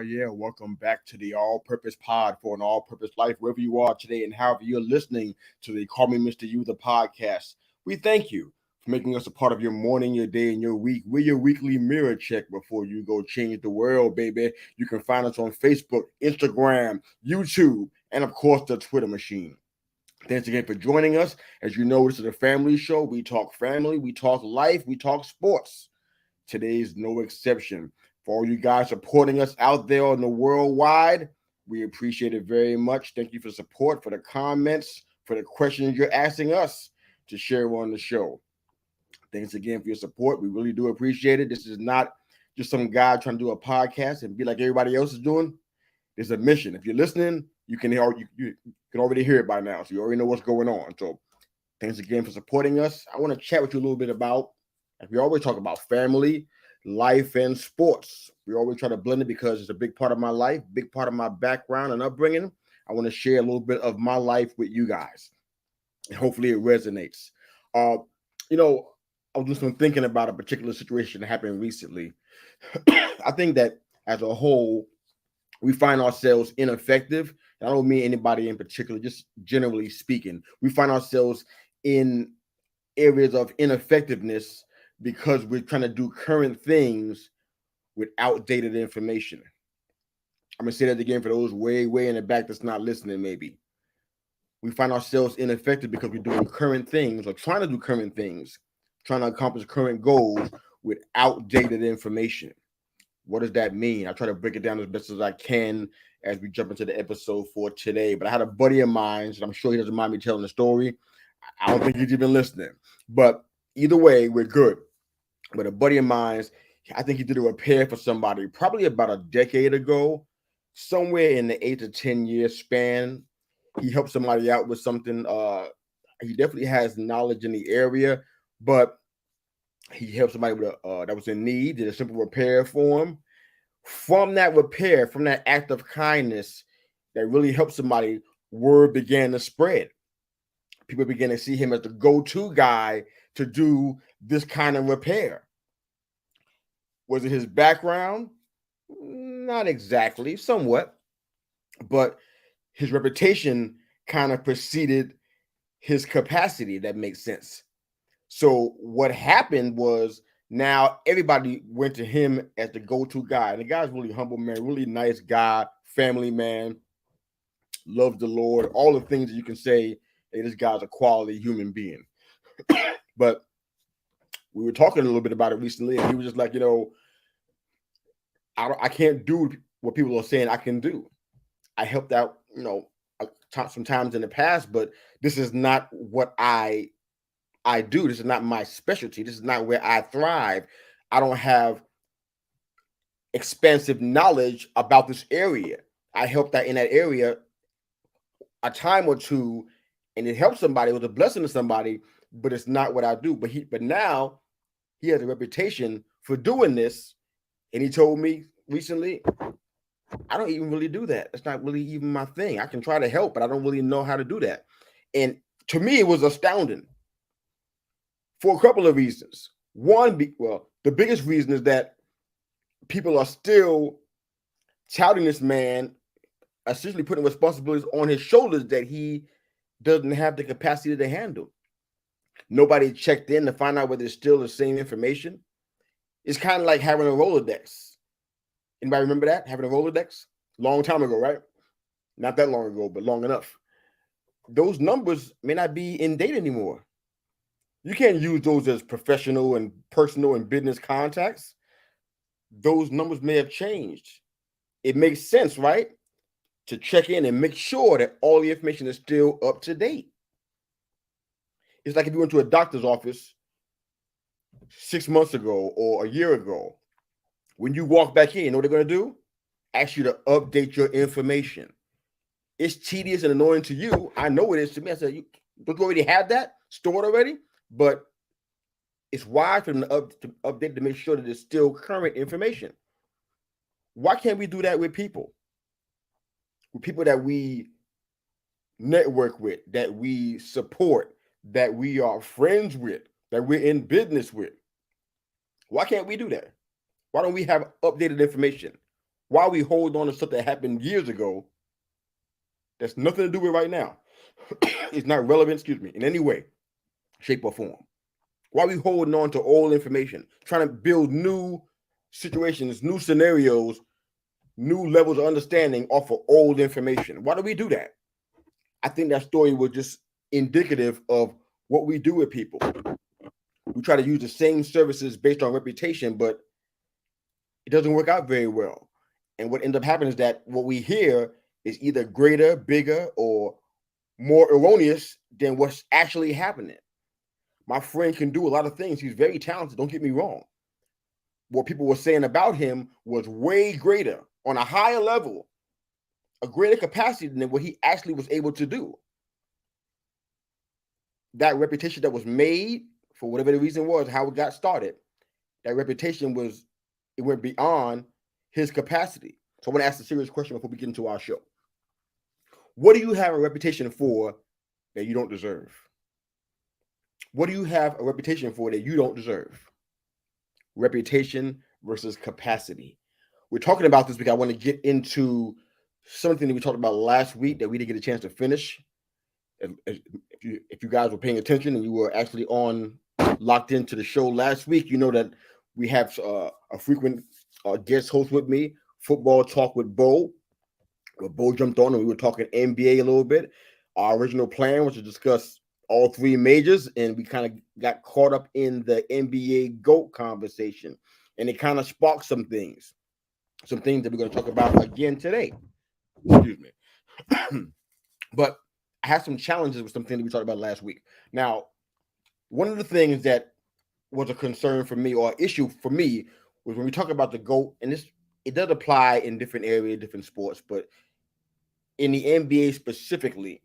yeah. Welcome back to the All Purpose Pod for an All Purpose Life, wherever you are today and however you're listening to the Call Me Mr. You, the podcast. We thank you for making us a part of your morning, your day, and your week. We're your weekly mirror check before you go change the world, baby. You can find us on Facebook, Instagram, YouTube, and of course, the Twitter machine. Thanks again for joining us. As you know, this is a family show. We talk family, we talk life, we talk sports. Today's no exception. For all you guys supporting us out there on the worldwide, we appreciate it very much. Thank you for the support, for the comments, for the questions you're asking us to share on the show. Thanks again for your support. We really do appreciate it. This is not just some guy trying to do a podcast and be like everybody else is doing. There's a mission. If you're listening, you can already hear it by now, so you already know what's going on. So thanks again for supporting us. I want to chat with you a little bit about, as we always talk about, family, life, and sports. We always try to blend it because it's a big part of my life, big part of my background and upbringing. I want to share a little bit of my life with you guys, and hopefully it resonates. Uh, I was just thinking about a particular situation that happened recently. I think that as a whole, we find ourselves ineffective. And I don't mean anybody in particular, just generally speaking. We find ourselves in areas of ineffectiveness because we're trying to do current things with outdated information. I'm going to say that again for those way, way in the back that's not listening, maybe. We find ourselves ineffective because we're doing current things or trying to do current things, trying to accomplish current goals with outdated information. What does that mean? I try to break it down as best as I can as we jump into the episode for today. But I had a buddy of mine, and I'm sure he doesn't mind me telling the story. I don't think he's even listening. But either way, we're good. But a buddy of mine, I think he did a repair for somebody probably about a decade ago, somewhere in the 8 to 10 year span. He helped somebody out with something. He definitely has knowledge in the area, but he helped somebody with that was in need, did a simple repair for him. From that repair, from that act of kindness that really helped somebody, word began to spread. People began to see him as the go-to guy to do this kind of repair. Was it his background? Not exactly, somewhat. But his reputation kind of preceded his capacity, that makes sense. So what happened was now everybody went to him as the go-to guy. And the guy's really humble, man, really nice guy, family man, loves the Lord, all the things that you can say, hey, this guy's a quality human being. But we were talking a little bit about it recently, and he was just like, I can't do what people are saying I can do. I helped out, sometimes in the past, but this is not what I do. This is not my specialty. This is not where I thrive. I don't have expansive knowledge about this area. I helped out in that area a time or two, and it helped somebody. It was a blessing to somebody, but it's not what I do. But now he has a reputation for doing this, and he told me recently, I don't even really do that. It's not really even my thing. I can try to help, but I don't really know how to do that. And to me, it was astounding for a couple of reasons. One, the biggest reason is that people are still touting this man, essentially putting responsibilities on his shoulders that he doesn't have the capacity to handle. Nobody checked in to find out whether it's still the same information. It's kind of like having a Rolodex. Anybody remember that? Having a Rolodex? Long time ago, right? Not that long ago, but long enough. Those numbers may not be in date anymore. You can't use those as professional and personal and business contacts. Those numbers may have changed. It makes sense, right? To check in and make sure that all the information is still up to date. It's like if you went to a doctor's office 6 months ago or a year ago. When you walk back in, you know what they're going to do? Ask you to update your information. It's tedious and annoying to you. I know it is to me. I said, don't you already have that stored already? But it's wise for them to update to make sure that it's still current information. Why can't we do that with people? With people that we network with, that we support, that we are friends with, that we're in business with. Why can't we do that? Why don't we have updated information? Why we hold on to stuff that happened years ago that's nothing to do with right now. It's not relevant, in any way, shape, or form. Why we holding on to old information, trying to build new situations, new scenarios, new levels of understanding off of old information? Why do we do that? I think that story was just indicative of what we do with people. We try to use the same services based on reputation, but it doesn't work out very well. And what ends up happening is that what we hear is either greater, bigger, or more erroneous than what's actually happening. My friend can do a lot of things. He's very talented. Don't get me wrong. What people were saying about him was way greater, on a higher level, a greater capacity than what he actually was able to do. That reputation that was made, for whatever the reason was, how it got started, that reputation it went beyond his capacity. So I want to ask a serious question before we get into our show. What do you have a reputation for that you don't deserve? What do you have a reputation for that you don't deserve? Reputation versus capacity. We're talking about this because I want to get into something that we talked about last week that we didn't get a chance to finish. If you guys were paying attention and you were actually locked into the show last week, you know that we have a frequent guest host with me, Football Talk with Bo. Bo jumped on and we were talking NBA a little bit. Our original plan was to discuss all three majors, and we kind of got caught up in the NBA GOAT conversation, and it kind of sparked some things that we're going to talk about again today. Excuse me. But I had some challenges with some things that we talked about last week. Now, one of the things that was a concern for me, or issue for me, was when we talk about the GOAT, and it does apply in different areas, different sports, but in the NBA specifically,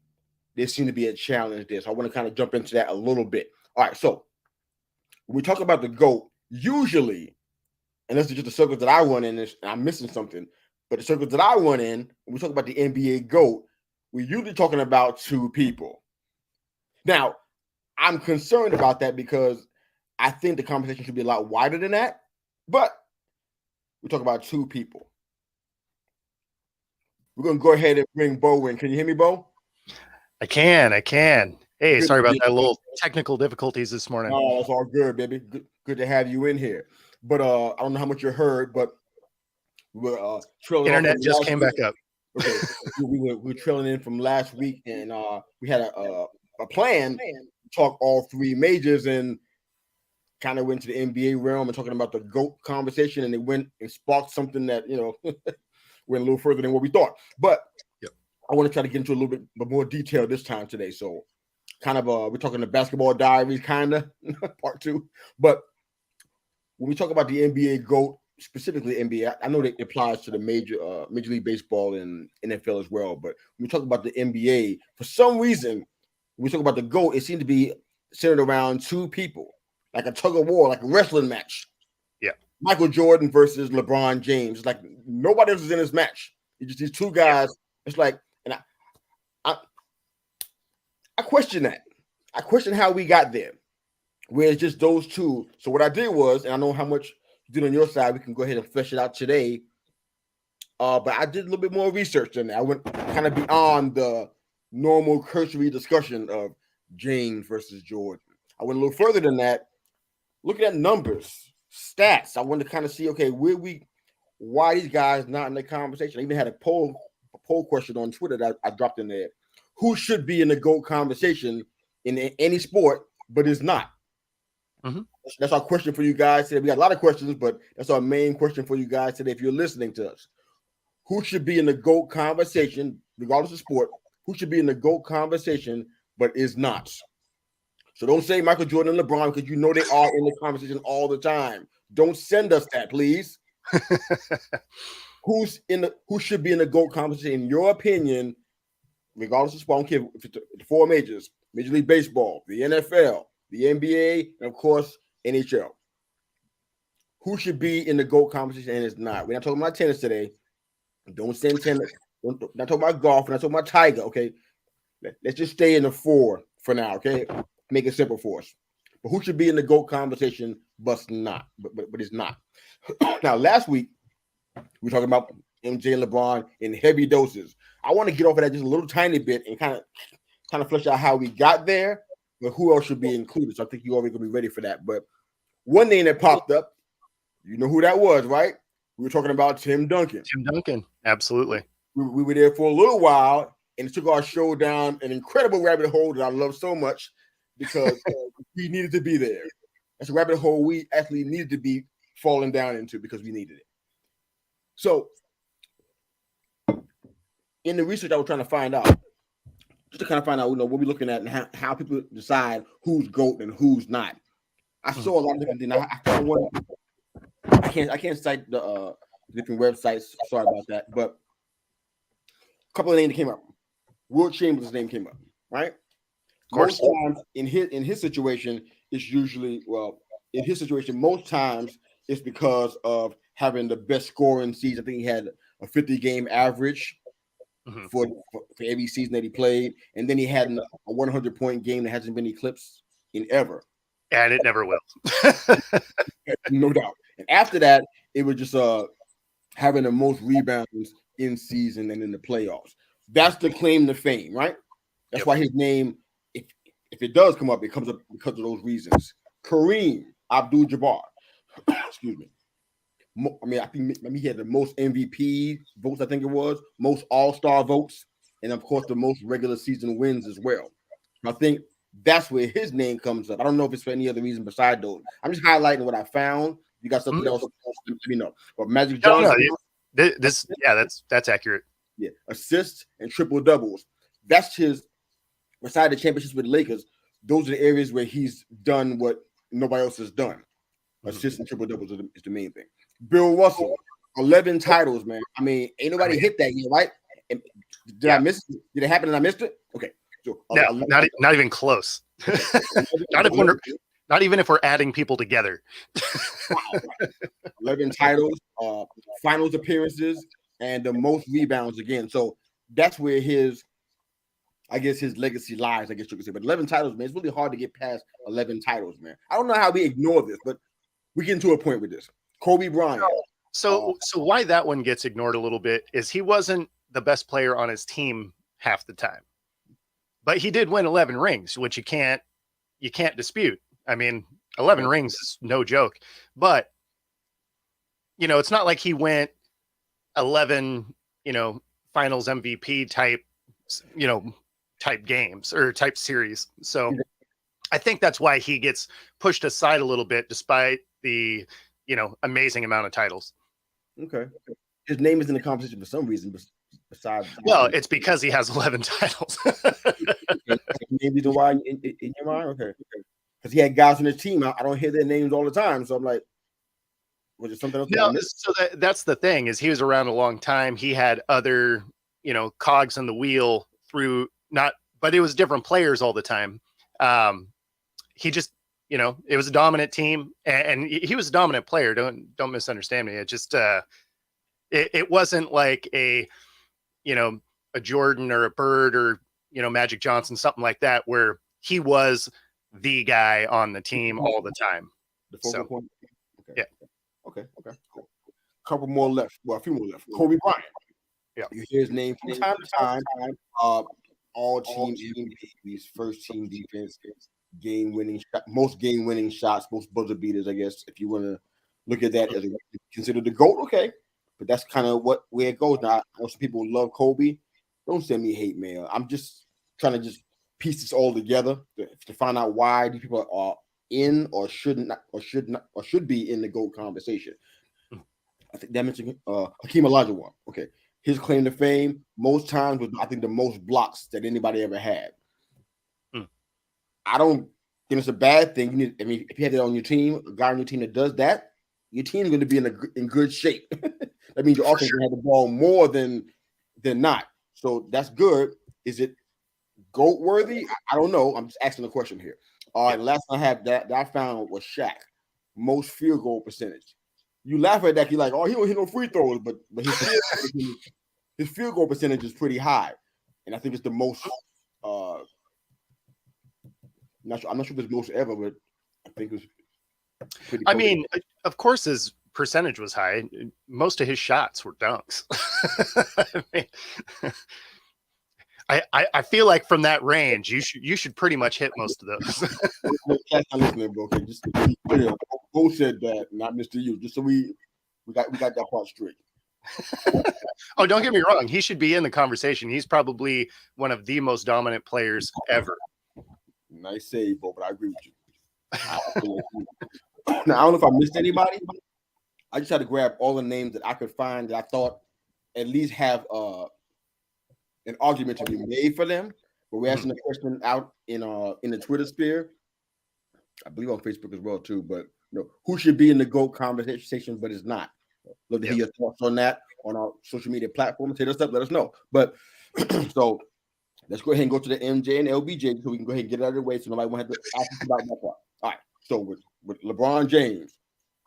there seemed to be a challenge there. So I want to kind of jump into that a little bit. All right, so when we talk about the GOAT, usually, and this is just the circles that I run in, and I'm missing something, but the circles that I run in, when we talk about the NBA GOAT, we're usually talking about two people. Now, I'm concerned about that because I think the conversation should be a lot wider than that, but we talk about two people. We're going to go ahead and bring Bo in. Can you hear me, Bo? I can. Hey, sorry about that little technical difficulties this morning. Oh, that's all good, baby. Good to have you in here. But I don't know how much you heard, but we were trailing. Internet just came back up. Okay, we were trailing in from last week, and we had a plan to talk all three majors, and kind of went to the NBA realm and talking about the GOAT conversation, and it went and sparked something that went a little further than what we thought. But I want to try to get into a little bit more detail this time today. So kind of we're talking the basketball diaries, kind of part two. But when we talk about the NBA GOAT, specifically NBA, I know that it applies to the Major League Baseball and NFL as well. But when we talk about the NBA, for some reason, when we talk about the GOAT, it seems to be centered around two people, like a tug of war, like a wrestling match. Yeah. Michael Jordan versus LeBron James. It's like nobody else is in this match. It's just these two guys. It's like, and I question that. I question how we got there, where it's just those two. So what I did was, and I know how much you did on your side, we can go ahead and flesh it out today. But I did a little bit more research than that. I went kind of beyond the normal cursory discussion of James versus Jordan. I went a little further than that, looking at numbers, stats. I wanted to kind of see, okay, why these guys not in the conversation. I even had a poll question on Twitter that I dropped in there. Who should be in the GOAT conversation in any sport, but is not? Mm-hmm. That's our question for you guys today. We got a lot of questions, but that's our main question for you guys today. If you're listening to us, who should be in the GOAT conversation, regardless of sport? Who should be in the GOAT conversation, but is not? So don't say Michael Jordan and LeBron, because you know they are in the conversation all the time. Don't send us that, please. Who should be in the GOAT conversation, in your opinion, regardless of sport? I don't care if it's the four majors: Major League Baseball, the NFL, the NBA, and of course NHL. Who should be in the GOAT conversation and is not? We're not talking about tennis today. Don't send tennis. Not talking about golf. We're not talking about Tiger. Okay, let's just stay in the four for now. Okay, make it simple for us. But who should be in the GOAT conversation, but not? But it's not. Now, last week we were talking about MJ, LeBron in heavy doses. I want to get off of that just a little tiny bit and kind of flesh out how we got there, but who else should be included. So I think you already gonna be ready for that. But one name that popped up, you know who that was, right? We were talking about Tim Duncan. Tim Duncan, absolutely. We were there for a little while, and it took our show down an incredible rabbit hole that I love so much because we needed to be there. That's a rabbit hole we actually needed to be falling down into because we needed it. So, in the research I was trying to find out, just to kind of find out, what we're looking at and how people decide who's GOAT and who's not. I saw a lot of different things. I found one. I can't cite the different websites. Sorry about that, but a couple of names came up. Will Chamberlain's name came up, right? Most times in his situation, it's usually in his situation, most times it's because of having the best scoring season. I think he had a 50-game average for every season that he played, and then he had a 100-point game that hasn't been eclipsed in ever. And it never will. No doubt. And after that, it was just having the most rebounds in season and in the playoffs. That's the claim to fame, right? That's why his name, if it does come up, it comes up because of those reasons. Kareem Abdul-Jabbar, excuse me. I think he had the most MVP votes, I think it was, most all-star votes, and of course the most regular season wins as well. I think that's where his name comes up. I don't know if it's for any other reason besides those. I'm just highlighting what I found. You got something else? Let me know. But Magic Johnson. That's accurate. Yeah, assists and triple doubles. That's his. Beside the championships with the Lakers, those are the areas where he's done what nobody else has done. Assists and triple doubles is the main thing. Bill Russell, 11 titles, man. I mean, ain't nobody hit that year, right? Did I miss it? Did it happen and I missed it? Okay. So no, not even close. Not even if we're adding people together. 11 titles, finals appearances, and the most rebounds again. So that's where his legacy lies, I guess you could say. But 11 titles, man, it's really hard to get past 11 titles, man. I don't know how we ignore this, but we get to a point with this. Kobe Bryant. So why that one gets ignored a little bit is he wasn't the best player on his team half the time. But he did win 11 rings, which you can't dispute. I mean, 11 rings is no joke. But, it's not like he went 11, finals MVP type games or type series. So I think that's why he gets pushed aside a little bit, despite the, amazing amount of titles. Okay. His name is in the conversation for some reason. Besides, it's because he has 11 titles. Maybe the why in your mind, okay. Because he had guys on his team. I don't hear their names all the time, so I'm like, was it something else? No, so that's the thing is he was around a long time. He had other, cogs in the wheel but it was different players all the time. He just, it was a dominant team, and he was a dominant player. Don't misunderstand me. It just, it wasn't like a Jordan or a Bird or, Magic Johnson, something like that, where he was the guy on the team all the time. The focal point. Okay. Yeah. Okay. Cool. A couple more left. Well, a few more left. Kobe Bryant. Yeah. You hear his name from time to time. All team MVPs, first team defense, most game winning shots, most buzzer beaters, I guess, if you want to look at that as considered the GOAT, okay. But that's kind of where it goes now. I know some people love Kobe. Don't send me hate mail. I'm just trying to just piece this all together to find out why these people are in or should be in the GOAT conversation. I think that mentioned Hakeem Olajuwon. Okay. His claim to fame most times was, I think, the most blocks that anybody ever had. I don't think it's a bad thing. If you have that on your team, a guy on your team that does that, your team's going to be in good shape. That means your offense will have the ball more than not. So that's good. Is it GOAT worthy? I don't know. I'm just asking a question here. All right, last time I had that I found was Shaq, most field goal percentage. You laugh at that, you're like, oh, he don't hit no free throws, but his field goal percentage is pretty high, and I think it's the most. I'm not sure if it's most ever, but I think it's pretty. I mean, of course, his percentage was high. Most of his shots were dunks. I mean, I feel like from that range, you should pretty much hit most of those. Cat's not listening, bro. Okay, just to be clear, Bo said that, not Mr. U. Just so we got that part straight. Oh, don't get me wrong. He should be in the conversation. He's probably one of the most dominant players ever. Nice save, Bo, but I agree with you. Now, I don't know if I missed anybody. I just had to grab all the names that I could find that I thought at least have an argument to be made for them. But we're asking the question out in the Twitter sphere, I believe on Facebook as well too. But who should be in the GOAT conversation, but is not. Love to hear your thoughts on that on our social media platforms. Hit us up, let us know. But so let's go ahead and go to the MJ and LBJ so we can go ahead and get it out of the way so nobody won't have to ask us about that part. All right. So with LeBron James,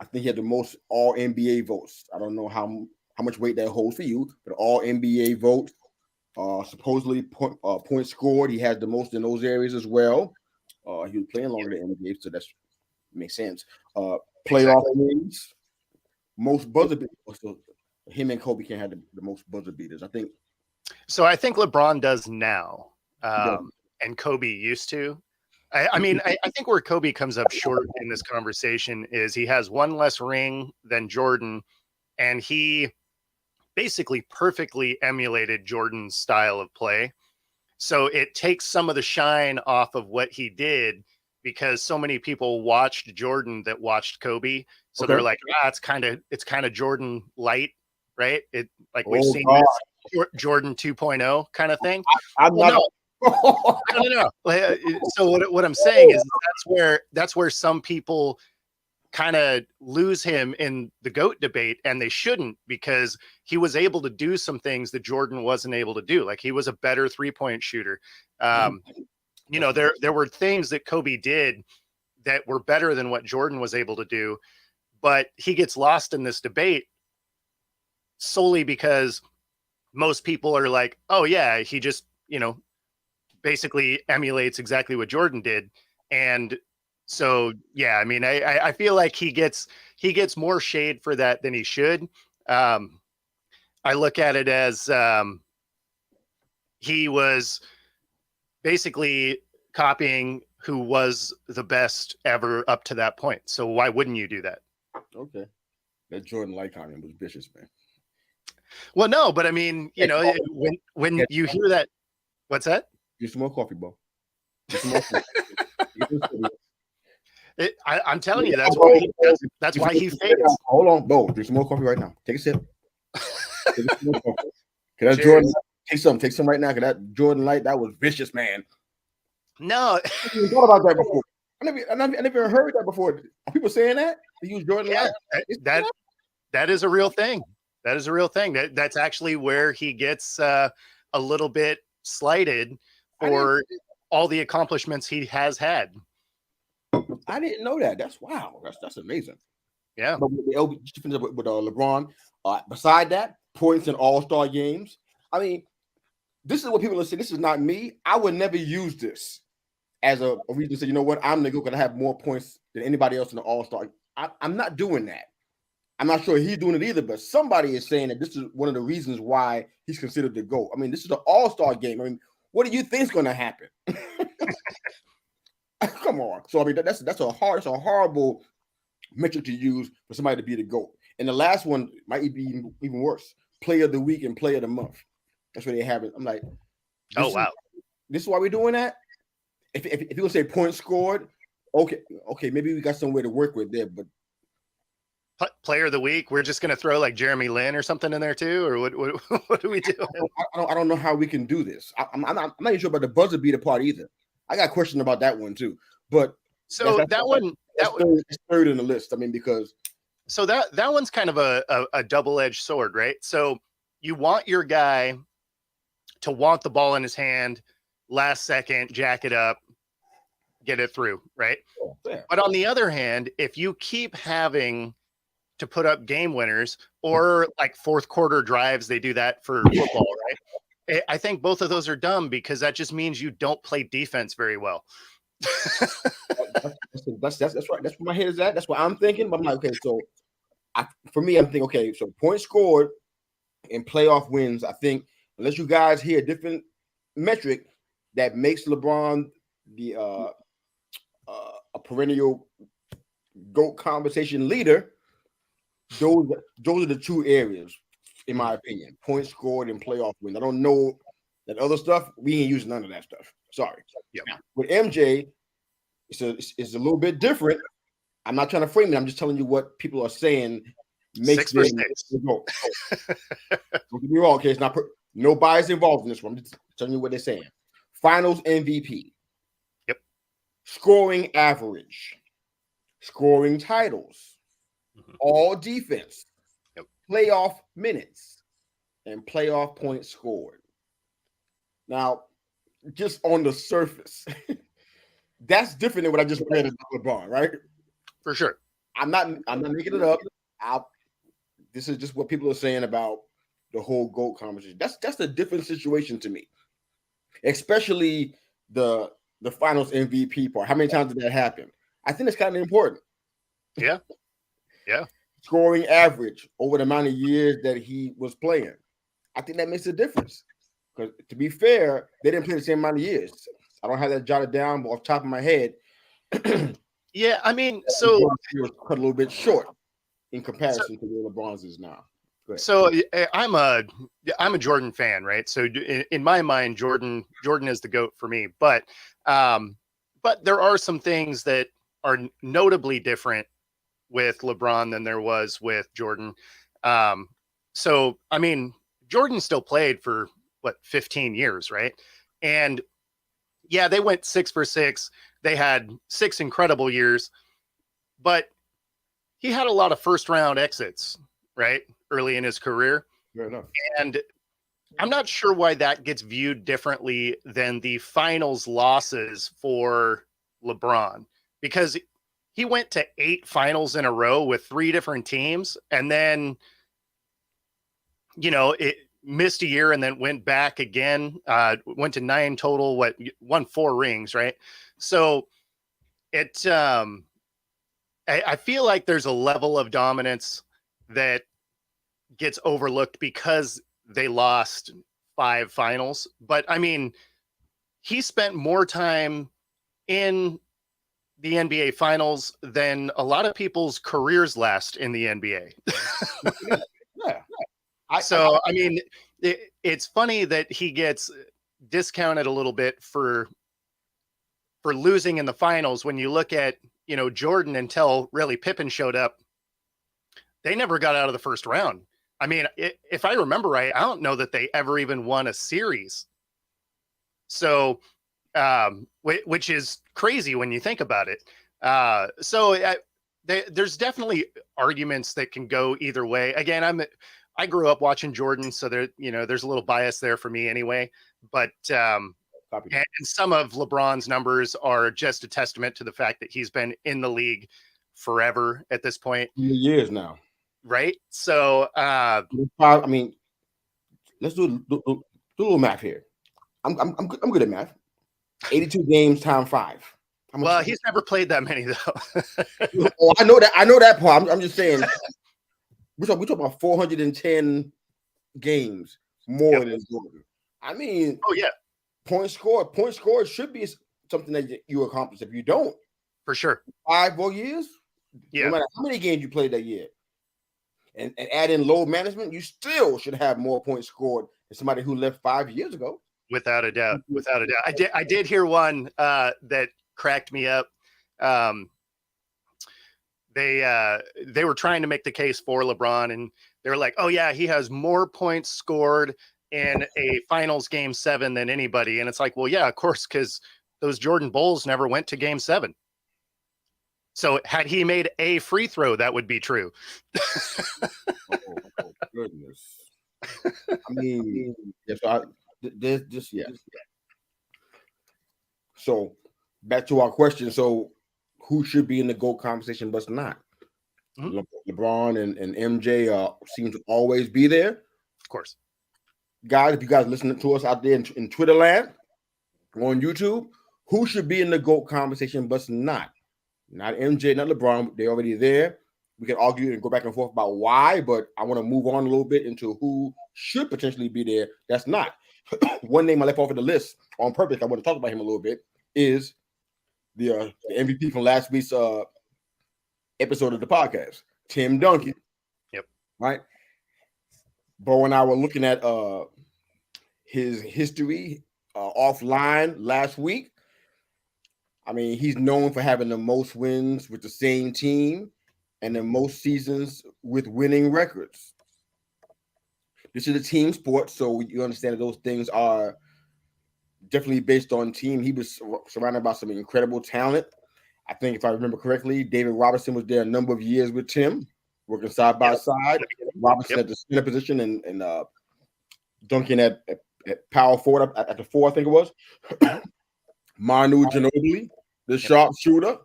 I think he had the most all NBA votes. I don't know how much weight that holds for you, but all NBA votes. Supposedly points scored. He has the most in those areas as well. He was playing longer than NBA, so that makes sense. Playoff wins, most buzzer beaters. So him and Kobe can't have the most buzzer beaters, I think. So I think LeBron does now, and Kobe used to. I mean, I think where Kobe comes up short in this conversation is he has one less ring than Jordan, and he basically perfectly emulated Jordan's style of play. So it takes some of the shine off of what he did because so many people watched Jordan that watched Kobe. So they're like, it's kind of Jordan light, right? It like we've seen this Jordan 2.0 kind of thing. I'm not. No. So what I'm saying is that's where some people kind of lose him in the GOAT debate, and they shouldn't, because he was able to do some things that Jordan wasn't able to do. Like he was a better 3-point shooter. There were things that Kobe did that were better than what Jordan was able to do, but he gets lost in this debate solely because most people are like, oh yeah, he just, basically emulates exactly what Jordan did. And so, yeah, I mean, I feel like he gets more shade for that than he should. I look at it as he was basically copying who was the best ever up to that point. So why wouldn't you do that? Okay. That Jordan light comment was vicious, man. Well, no, but I mean, when you hear that, what's that? Get some more coffee, Bo. Get some more coffee. I'm telling you, that's why he fades. Hold on, Bo. Drink some more coffee right now. Take a sip. Take some more coffee. That Jordan, take some right now. Cause that Jordan light, that was vicious, man. No, I never thought about that before. I never heard that before. Are people saying that? They use Jordan light. That is a real thing. That is a real thing. That's actually where he gets a little bit slighted for all the accomplishments he has had. I didn't know that. That's wow. That's amazing. Yeah. But with LeBron, beside that, points in all-star games. I mean, this is what people are saying. This is not me. I would never use this as a reason to say, you know what, I'm the GOAT because I have more points than anybody else in the all-star. I'm not doing that. I'm not sure he's doing it either, but somebody is saying that this is one of the reasons why he's considered the GOAT. I mean, this is an all-star game. I mean, what do you think is going to happen? Come on. So I mean, that's a horrible metric to use for somebody to be the GOAT. And the last one might be even worse: Player of the Week and Player of the Month. That's what they have it. I'm like, wow, this is why we're doing that. If people say points scored, okay, maybe we got somewhere to work with there. But Player of the Week, we're just gonna throw like Jeremy Lin or something in there too, or what do we do? I don't know how we can do this. I'm not even sure about the buzzer beater part either. I got a question about that one too. But so that's third in the list. I mean, because so that one's kind of a double-edged sword, right? So you want your guy to want the ball in his hand, last second, jack it up, get it through, right? But on the other hand, if you keep having to put up game winners or like fourth quarter drives, they do that for football, right? I think both of those are dumb because that just means you don't play defense very well. that's right. That's where my head is at. That's what I'm thinking. But I'm like, okay, so for me, I'm thinking, okay, so points scored and playoff wins. I think unless you guys hear a different metric that makes LeBron the a perennial GOAT conversation leader, those are the two areas, in my opinion: points scored and playoff wins. I don't know that other stuff. We ain't using none of that stuff. Sorry. Yep. Now, with MJ, it's a little bit different. I'm not trying to frame it. I'm just telling you what people are saying makes 6 for them 6. the GOAT. Don't get me wrong, okay? It's not no bias involved in this one. I'm just telling you what they're saying. Finals MVP. Yep. Scoring average. Scoring titles. All defense. Yep. Playoff minutes. And playoff points scored. Now, just on the surface, that's different than what I just read about LeBron, right? For sure. I'm not making it up. This is just what people are saying about the whole GOAT conversation. That's a different situation to me, especially the Finals MVP part. How many times did that happen? I think it's kind of important. Yeah. Scoring average over the amount of years that he was playing. I think that makes a difference. Because to be fair, they didn't play the same amount of years. I don't have that jotted down, but off the top of my head, yeah. I mean, so he was cut a little bit short in comparison to where LeBron's is now. So I'm a Jordan fan, right? So in my mind, Jordan is the GOAT for me. But there are some things that are notably different with LeBron than there was with Jordan. So I mean, Jordan still played for 15 years, right? And yeah, they went 6 for 6. They had 6 incredible years, but he had a lot of first round exits, right? Early in his career. Fair enough. And I'm not sure why that gets viewed differently than the finals losses for LeBron, because he went to 8 finals in a row with 3 different teams. And then, it missed a year and then went back again, went to 9 total, won 4 rings. Right. So I feel like there's a level of dominance that gets overlooked because they lost 5 finals. But I mean, he spent more time in the NBA finals than a lot of people's careers last in the NBA. Yeah. I mean, it's funny that he gets discounted a little bit for losing in the finals. When you look at, Jordan, until really Pippen showed up, they never got out of the first round. I mean, if I remember right, I don't know that they ever even won a series. So, which is crazy when you think about it. There's definitely arguments that can go either way. Again, I grew up watching Jordan, so there's a little bias there for me anyway. But and some of LeBron's numbers are just a testament to the fact that he's been in the league forever at this point. Years now. Right. So, I mean, let's do a little math here. I'm good at math. 82 games times 5. Well, he's never played that many though. Oh, I know that part. I'm just saying. We're talking about 410 games more than Jordan. I mean, oh yeah, point scored should be something that you accomplish. If you don't, for sure, 5 more years. Yeah, no matter how many games you played that year. And add in load management, you still should have more points scored than somebody who left 5 years ago. Without a doubt. I did hear one that cracked me up. They were trying to make the case for LeBron, and they were like, "Oh yeah, he has more points scored in a finals game 7 than anybody." And it's like, well, yeah, of course, because those Jordan Bulls never went to game 7. So had he made a free throw, that would be true. oh goodness. I mean, yeah. So back to our question. So who should be in the GOAT conversation but not? Mm-hmm. LeBron and MJ seem to always be there. Of course. Guys, if you guys listening to us out there in Twitter land, on YouTube, who should be in the GOAT conversation but not? Not MJ, not LeBron. They're already there. we can argue and go back and forth about why, but I want to move on a little bit into who should potentially be there. That's not. One name I left off of the list on purpose. I want to talk about him a little bit. Is the MVP from last week's episode of the podcast, Tim Duncan. Yep. Right. Bo and I were looking at his history offline last week. I mean, he's known for having the most wins with the same team and the most seasons with winning records. This is a team sport, so you understand that those things are definitely based on team. He was surrounded by some incredible talent. I think, if I remember correctly, David Robinson was there a number of years with Tim, working side by side. Robinson at the center position and Duncan at power forward at the 4, I think it was. Manu Ginobili, the sharpshooter.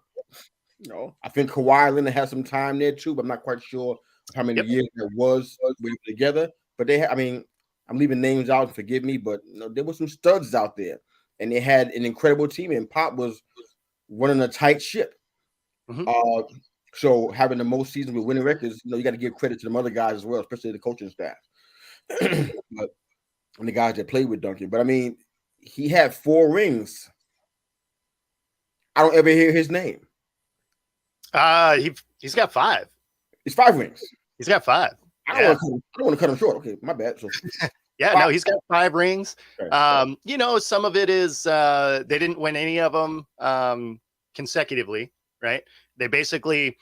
You know, I think Kawhi Leonard had some time there too, but I'm not quite sure how many years that was we were together. But they had, I mean, I'm leaving names out, forgive me, but you know, there were some studs out there, and they had an incredible team. And Pop was running a tight ship. So having the most seasons with winning records, you know, you got to give credit to them other guys as well, especially the coaching staff, but and the guys that played with Duncan. But I mean, he had 4 rings. I don't ever hear his name. He's got 5. It's 5 rings. He's got 5. I don't want to cut him short. Okay, my bad. So yeah, no, he's got 5 rings. Okay. You know, some of it is they didn't win any of them consecutively, right? They basically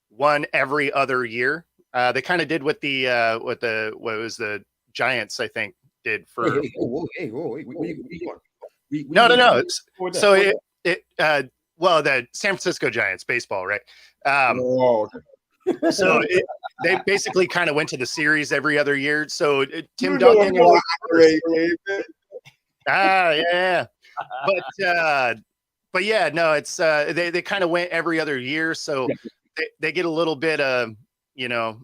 won every other year. They kind of did what was the Giants, I think, did for. No. So the San Francisco Giants baseball, right? So they basically kind of went to the series every other year. So Tim Duncan. Yeah. But yeah, no, it's they kind of went every other year. So they get a little bit you know,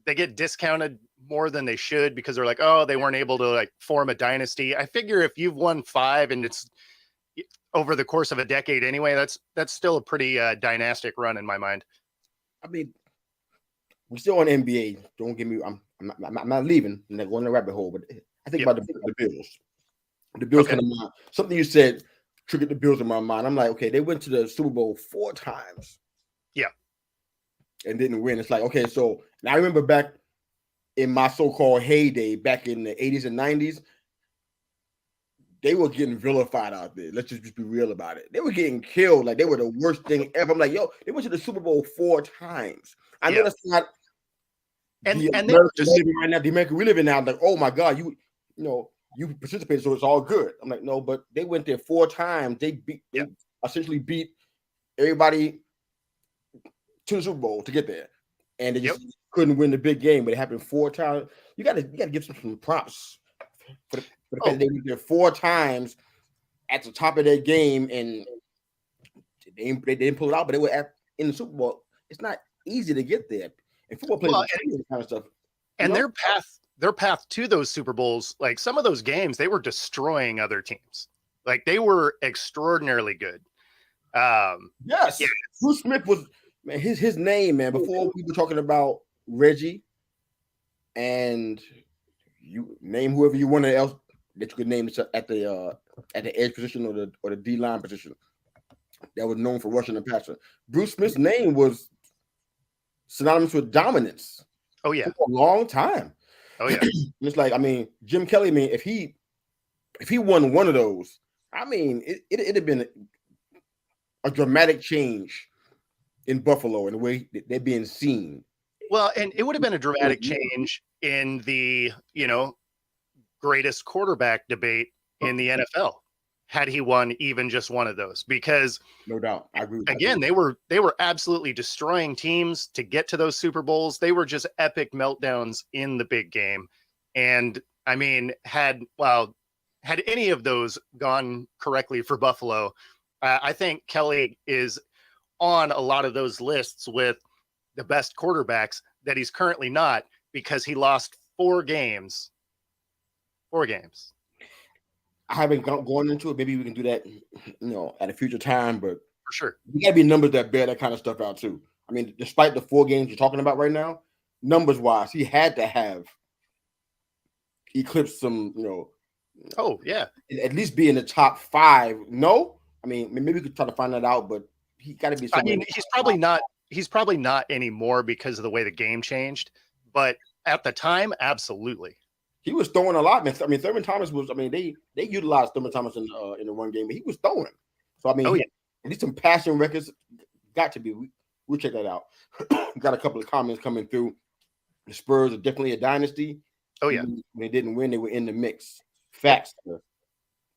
they get discounted more than they should because they're like, oh, they weren't able to like form a dynasty. I figure if you've won 5 and it's over the course of a decade anyway, that's still a pretty dynastic run in my mind. I mean, we're still on NBA. Don't get me. I'm not leaving. I'm not going to the rabbit hole. But I think about the Bills. The Bills kind of something you said triggered the Bills in my mind. I'm like, okay, they went to the Super Bowl 4 times. Yeah, and didn't win. It's like, okay, so now I remember back in my so-called heyday, back in the 80s and 90s, they were getting vilified out there. Let's just be real about it. They were getting killed. Like, they were the worst thing ever. I'm like, yo, they went to the Super Bowl 4 times. I know that's not and they just living right now. The America we live in now, like, oh my God, you know, you participated, so it's all good. I'm like, no, but they went there 4 times. They essentially beat everybody to the Super Bowl to get there. And they just couldn't win the big game, but it happened 4 times. You gotta give some props for the fact that they went there 4 times at the top of their game, and they didn't pull it out, but they were in the Super Bowl. It's not easy to get there. And football players this kind of stuff. And their path to those Super Bowls, like some of those games, they were destroying other teams. Like, they were extraordinarily good. Yes. Bruce Smith was, man, his name, man, before we were talking about Reggie, and you name whoever you wanted else that you could name at the edge position or the D line position that was known for rushing and passing. Bruce Smith's name was synonymous with dominance. Oh yeah, for a long time. Oh yeah. It's like, I mean, Jim Kelly, I mean, if he won one of those, I mean, it'd have been a dramatic change in Buffalo and the way they're being seen. Well, and it would have been a dramatic change in the, greatest quarterback debate in the NFL had he won even just one of those, because no doubt, I agree with again, they were absolutely destroying teams to get to those Super Bowls. They were just epic meltdowns in the big game. And I mean, had any of those gone correctly for Buffalo, I think Kelly is on a lot of those lists with the best quarterbacks that he's currently not, because he lost 4 games. 4 games. I haven't gone into it. Maybe we can do that, at a future time. But for sure, you gotta be numbers that bear that kind of stuff out too. I mean, despite the 4 games you're talking about right now, numbers wise, he had to have eclipsed some, Oh yeah. at least be in the top 5. No, I mean, maybe we could try to find that out, but he got to be I somewhere. mean, he's probably not. He's probably not anymore because of the way the game changed. But at the time, absolutely. He was throwing a lot, man. I mean, Thurman Thomas was. I mean, they utilized Thurman Thomas in the run game, but he was throwing. So I mean, Oh, yeah. at least some passing records got to be. We'll check that out. Got a couple of comments coming through. The Spurs are definitely a dynasty. Oh yeah. When they didn't win, they were in the mix. Facts. Sir.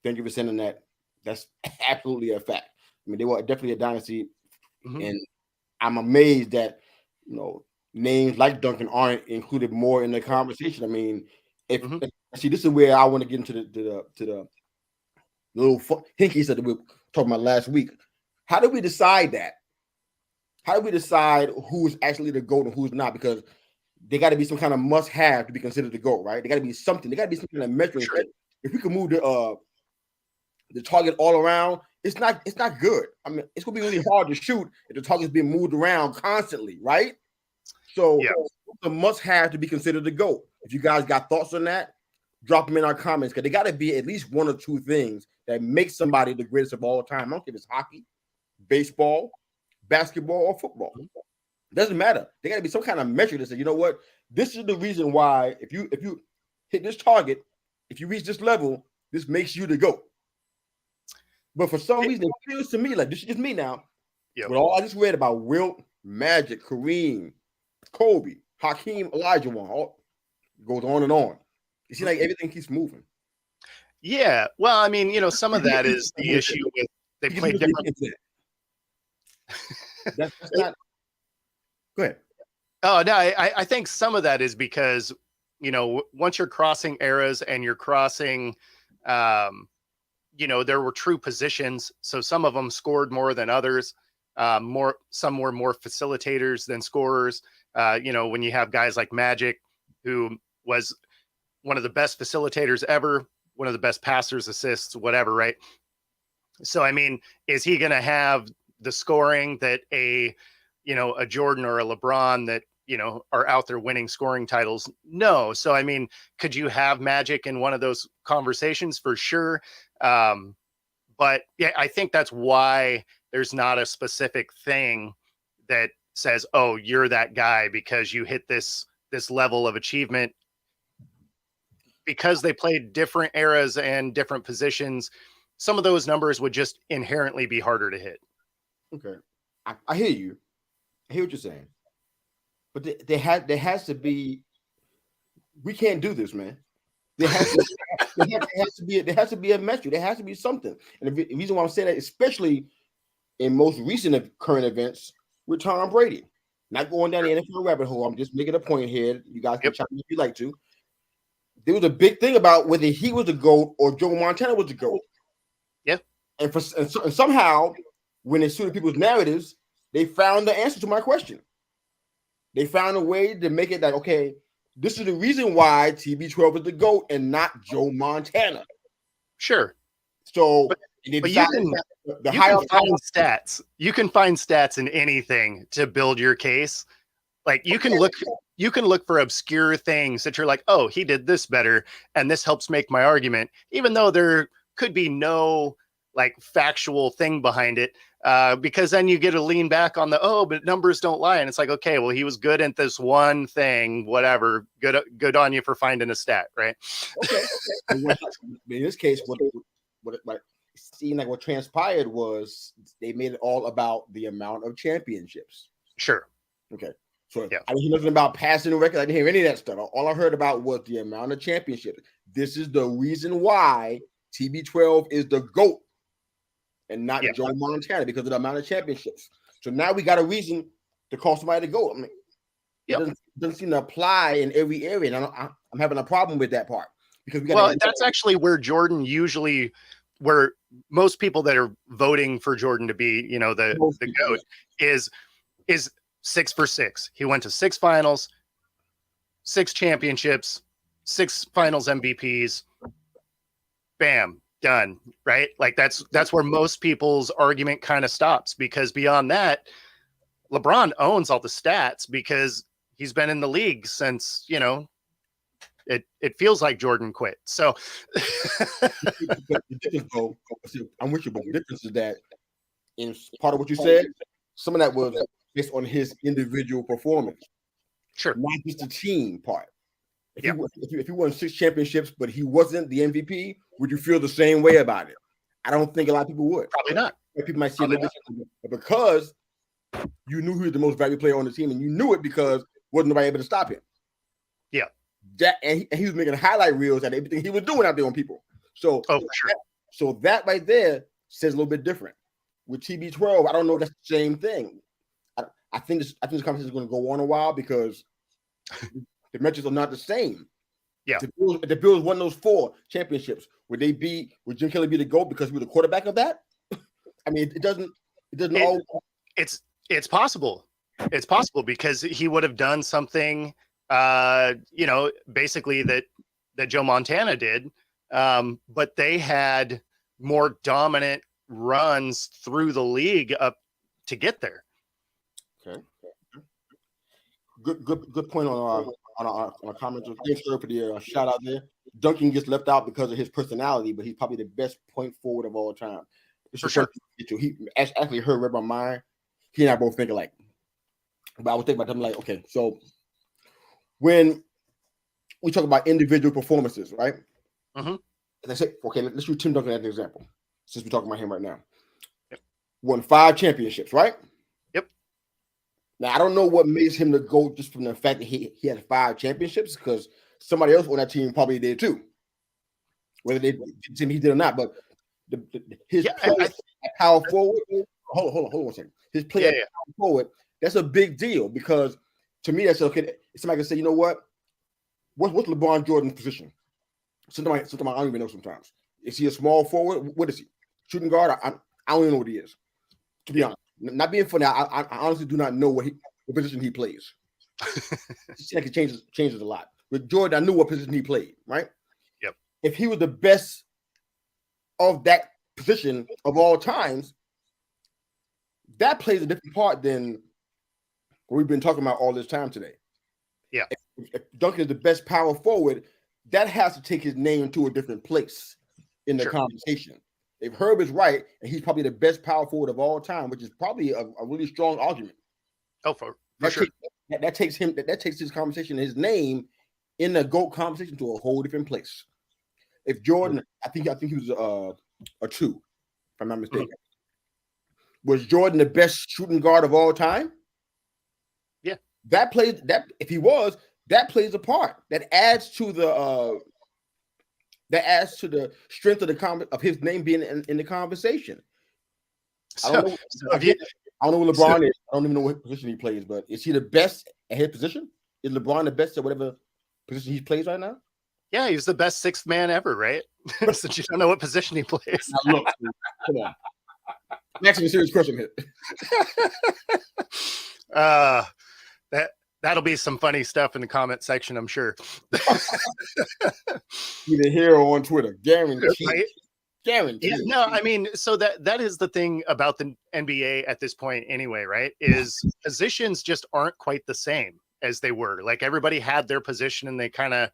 Thank you for sending that. That's absolutely a fact. I mean, they were definitely a dynasty, and I'm amazed that names like Duncan aren't included more in the conversation. I mean, if see, this is where I want to get into the little hinkies that we were talking about last week. How do we decide that? How do we decide who's actually the GOAT and who's not? Because they got to be some kind of must-have to be considered the GOAT, right? They got to be something. They got to be some kind of measuring stick. If we can move the target all around, it's not good. I mean, it's gonna be really hard to shoot if the target's being moved around constantly, right? So the must-have to be considered the GOAT. If you guys got thoughts on that, drop them in our comments, because they got to be at least 1 or 2 things that make somebody the greatest of all time. I don't care if it's hockey, baseball, basketball, or football. It doesn't matter. There got to be some kind of metric that says, you know what, this is the reason why if you hit this target, if you reach this level, this makes you the GOAT. But for some reason, it feels to me like this is just me now. With all I just read about Wilt, Magic, Kareem, Kobe, Hakeem, Olajuwon, all goes on and on. You see, like everything keeps moving. Yeah. Well, I mean, some of that is the issue with they play different. That's not. Go ahead. Oh no, I think some of that is because once you're crossing eras and you're crossing, there were true positions, so some of them scored more than others. Some were more facilitators than scorers. When you have guys like Magic, who was one of the best facilitators ever, one of the best passers, assists, whatever, right? So, I mean, is he going to have the scoring that a Jordan or a LeBron that, are out there winning scoring titles? No. So, I mean, could you have Magic in one of those conversations? For sure. But yeah, I think that's why there's not a specific thing that says, oh, you're that guy because you hit this level of achievement. Because they played different eras and different positions, some of those numbers would just inherently be harder to hit. Okay. I hear you. I hear what you're saying. But there has to be, we can't do this, man. There has to be a metric. There has to be something. And the reason why I'm saying that, especially in most recent current events with Tom Brady. Not going down the NFL rabbit hole. I'm just making a point here. You guys can chime in if you like to. There was a big thing about whether he was the GOAT or Joe Montana was the GOAT. Yeah. And somehow, when it suited people's narratives, they found the answer to my question. They found a way to make it like, okay, this is the reason why TB12 is the GOAT and not Joe Montana. Sure. So, but you can find stats. You can find stats in anything to build your case. Like you can look for obscure things that you're like, oh, he did this better, and this helps make my argument, even though there could be no like factual thing behind it. Because then you get to lean back on but numbers don't lie. And it's like, okay, well, he was good at this one thing, whatever. Good on you for finding a stat, right? Okay. In this case, what transpired was they made it all about the amount of championships. Sure. Okay. So I didn't hear nothing about passing the record. I didn't hear any of that stuff. All I heard about was the amount of championships. This is the reason why TB12 is the GOAT and not Joe Montana, because of the amount of championships. So now we got a reason to call somebody the GOAT. I mean, it doesn't seem to apply in every area. And I'm having a problem with that part. Because that's actually where Jordan usually, where most people that are voting for Jordan to be, the GOAT is 6 for 6. He went to 6 finals, 6 championships, 6 finals MVPs. Bam, done. Right? Like that's where most people's argument kind of stops, because beyond that, LeBron owns all the stats because he's been in the league since, it feels like Jordan quit. So the difference, though, I'm with you, but the difference is that in part of what you said, some of that was based on his individual performance, sure. not just the team part. If he won 6 championships, but he wasn't the MVP, would you feel the same way about it? I don't think a lot of people would. Probably not. People might see it a little different, but because you knew he was the most valuable player on the team, and you knew it because wasn't nobody able to stop him. Yeah, and he was making highlight reels at everything he was doing out there on people. So, for sure. So that right there says a little bit different. With TB12, I don't know if that's the same thing. I think this conversation is going to go on a while because the metrics are not the same. Yeah, the Bills won those 4 championships. Would Jim Kelly be the GOAT because he was the quarterback of that? I mean, it doesn't. It's possible. It's possible because he would have done something, basically that Joe Montana did. But they had more dominant runs through the league up to get there. Okay. Good point on our comments. Thanks for the shout out there. Duncan gets left out because of his personality, but he's probably the best point forward of all time. For sure. He actually read my mind. He and I both think alike. But I was thinking about them like, okay, so when we talk about individual performances, right? Mm-hmm. And I say, okay, let's use Tim Duncan as an example, since we're talking about him right now. Yep. Won 5 championships, right? Yep. Now, I don't know what makes him the GOAT just from the fact that he had 5 championships, because somebody else on that team probably did too. Whether he did or not, but his play at power forward. Hold on 1 second. His play at power forward, that's a big deal because to me, that's okay. Somebody can say, you know what? What's LeBron Jordan's position? Sometimes I don't even know sometimes. Is he a small forward? What is he? Shooting guard? I don't even know what he is. To be honest. Not being funny, I honestly do not know what position he plays. It's like it changes a lot. With Jordan, I knew what position he played, right? Yep. If he was the best of that position of all times, that plays a different part than what we've been talking about all this time today. Yeah. If Duncan is the best power forward, that has to take his name to a different place in the conversation. If Herb is right, and he's probably the best power forward of all time, which is probably a really strong argument. Oh, for sure. That takes his conversation, his name in the GOAT conversation to a whole different place. If Jordan, I think he was a 2, if I'm not mistaken. Mm-hmm. Was Jordan the best shooting guard of all time? Yeah. If he was, that plays a part. That adds to the strength of his name being in the conversation. I don't know what LeBron is. I don't even know what position he plays, but is he the best at his position? Is LeBron the best at whatever position he plays right now? Yeah, he's the best 6th man ever, right? Since you don't know what position he plays. Now look, come on. Next a serious question here. That'll be some funny stuff in the comment section, I'm sure. Either here or on Twitter, guaranteed. Right? Guaranteed. Yeah, no, I mean, so that is the thing about the NBA at this point anyway, right? Is positions just aren't quite the same as they were. Like everybody had their position and they kind of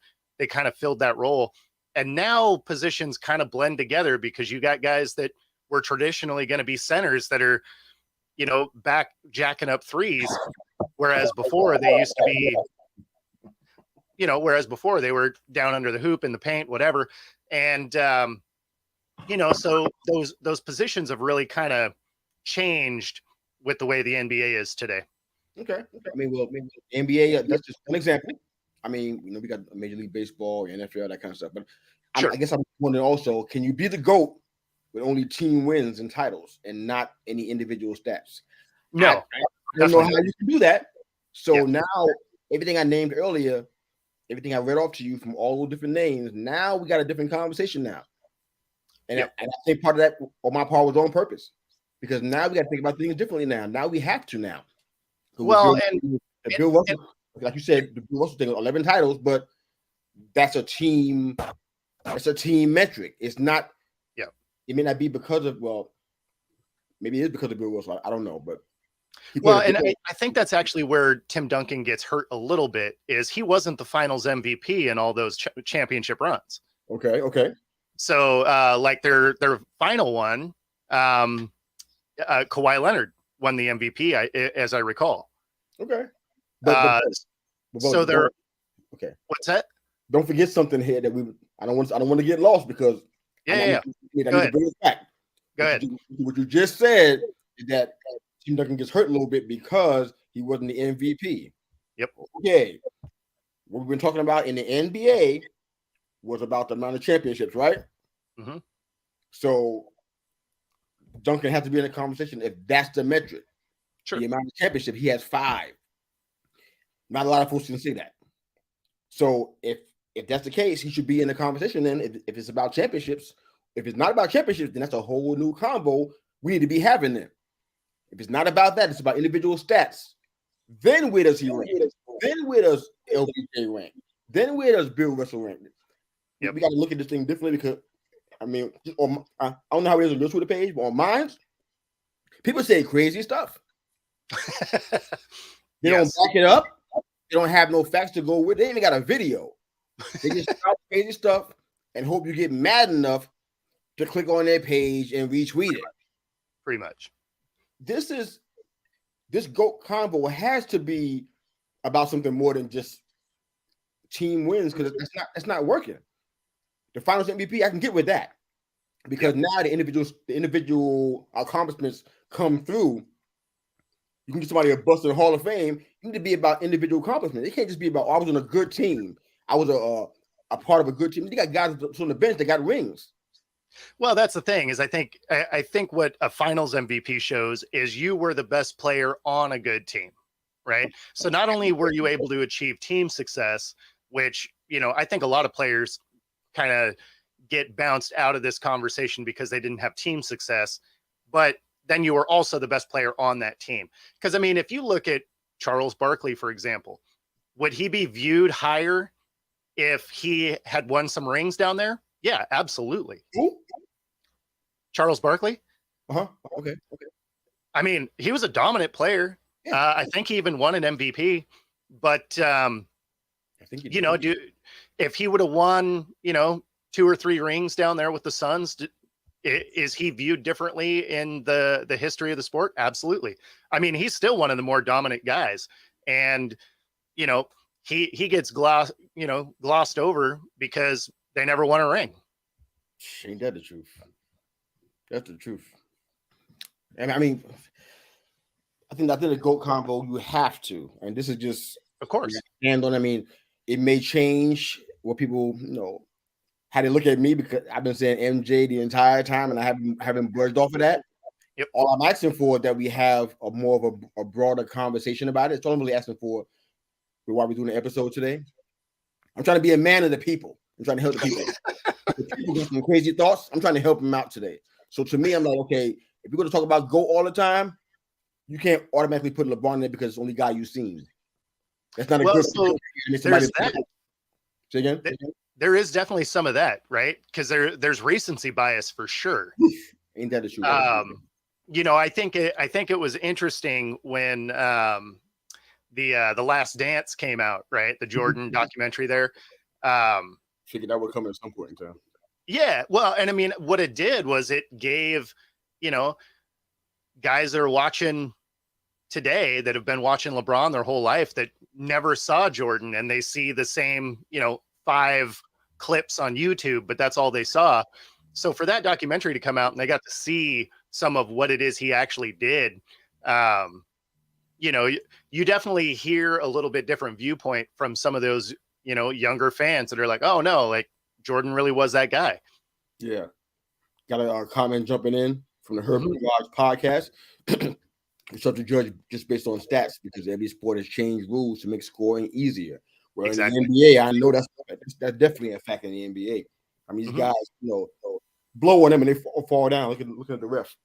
filled that role. And now positions kind of blend together because you got guys that were traditionally going to be centers that are, back jacking up threes. Whereas before they used to be, they were down under the hoop in the paint, whatever. And, so those positions have really kind of changed with the way the NBA is today. Okay. I mean, NBA, that's just one example. I mean, we got Major League Baseball, NFL, that kind of stuff. But I guess I'm wondering also, can you be the GOAT with only team wins and titles and not any individual stats? No. I don't know how you can do that. So now everything I named earlier, everything I read off to you from all those different names, now we got a different conversation now. And I think part of that on my part was on purpose because now we got to think about things differently now. Now we have to now. Well, Bill Russell, like you said, the Bill Russell thing, 11 titles, but that's a team. It's a team metric. It's not. Yeah. It may not be because of maybe it is because of Bill Russell. I don't know, but Well, and I think that's actually where Tim Duncan gets hurt a little bit, is he wasn't the finals MVP in all those championship runs. Okay. So like their final one, Kawhi Leonard won the MVP, as I recall. Okay. So they're okay. What's that? Don't forget something here that I don't want to get lost, because I need to bring it back. Go ahead. What you just said is that Tim Duncan gets hurt a little bit because he wasn't the MVP. Yep. Okay. What we've been talking about in the NBA was about the amount of championships, right? Mm-hmm. So Duncan has to be in the conversation if that's the metric. Sure. The amount of championships, he has 5. Not a lot of folks can say that. So if that's the case, he should be in the conversation. Then if it's about championships, if it's not about championships, then that's a whole new combo we need to be having them. If it's not about that, it's about individual stats. Then where does he rank? Then where does LBJ rank? Then where does Bill Russell rank? Yep. We got to look at this thing differently, because I mean, I don't know how it is on your Twitter page, but on mine, people say crazy stuff. They don't back it up. They don't have no facts to go with. They ain't even got a video. They just shout crazy stuff and hope you get mad enough to click on their page and retweet it. Pretty much. This GOAT combo has to be about something more than just team wins, because it's not working. The finals MVP, I can get with that, because now the individual accomplishments come through. You can get somebody a bust in the Hall of Fame. You need to be about individual accomplishment. It can't just be about, I was on a good team. I was a part of a good team. You got guys on the bench that got rings. Well, that's the thing, is I think what a finals MVP shows is you were the best player on a good team, right? So not only were you able to achieve team success, which, I think a lot of players kind of get bounced out of this conversation because they didn't have team success, but then you were also the best player on that team. Because, I mean, if you look at Charles Barkley, for example, would he be viewed higher if he had won some rings down there? Yeah, absolutely. Who? Charles Barkley. Okay. I mean, he was a dominant player. Yeah. I think he even won an MVP. But I think if he would have won, 2 or 3 rings down there with the Suns, is he viewed differently in the history of the sport? Absolutely. I mean, he's still one of the more dominant guys, and he gets glossed over because they never won a ring. Ain't that the truth? That's the truth. And I mean, I think the GOAT combo, you have to, and this is just, of course, handle. I mean, it may change what people how they look at me, because I've been saying MJ the entire time, and I haven't budged off of that. Yep. All I'm asking for is that we have more of a broader conversation about it. It's all I'm really asking for while we're doing the episode today. I'm trying to be a man of the people. I'm trying to help the people. The people got some crazy thoughts. I'm trying to help them out today. So to me, I'm like, okay, if you're going to talk about GOAT all the time, you can't automatically put LeBron in there because it's the only guy you've seen. That's not a good. So there's that. Say again? There is definitely some of that, right? Because there's recency bias for sure. Ain't that the truth? I think it was interesting when the Last Dance came out, right? The Jordan documentary there. Figured that would come at some point in time. Yeah, well, and I mean, what it did was it gave, guys that are watching today that have been watching LeBron their whole life that never saw Jordan, and they see the same, 5 clips on YouTube, but that's all they saw. So for that documentary to come out and they got to see some of what it is he actually did, you definitely hear a little bit different viewpoint from some of those, younger fans that are like, oh no, like Jordan really was that guy. Yeah. Got a comment jumping in from the Herbert Garage podcast. It's up to judge just based on stats, because every sport has changed rules to make scoring easier. Well, exactly. In the NBA, I know that's definitely a fact in the NBA. I mean, these guys, blow on them and they fall down. Look at the ref.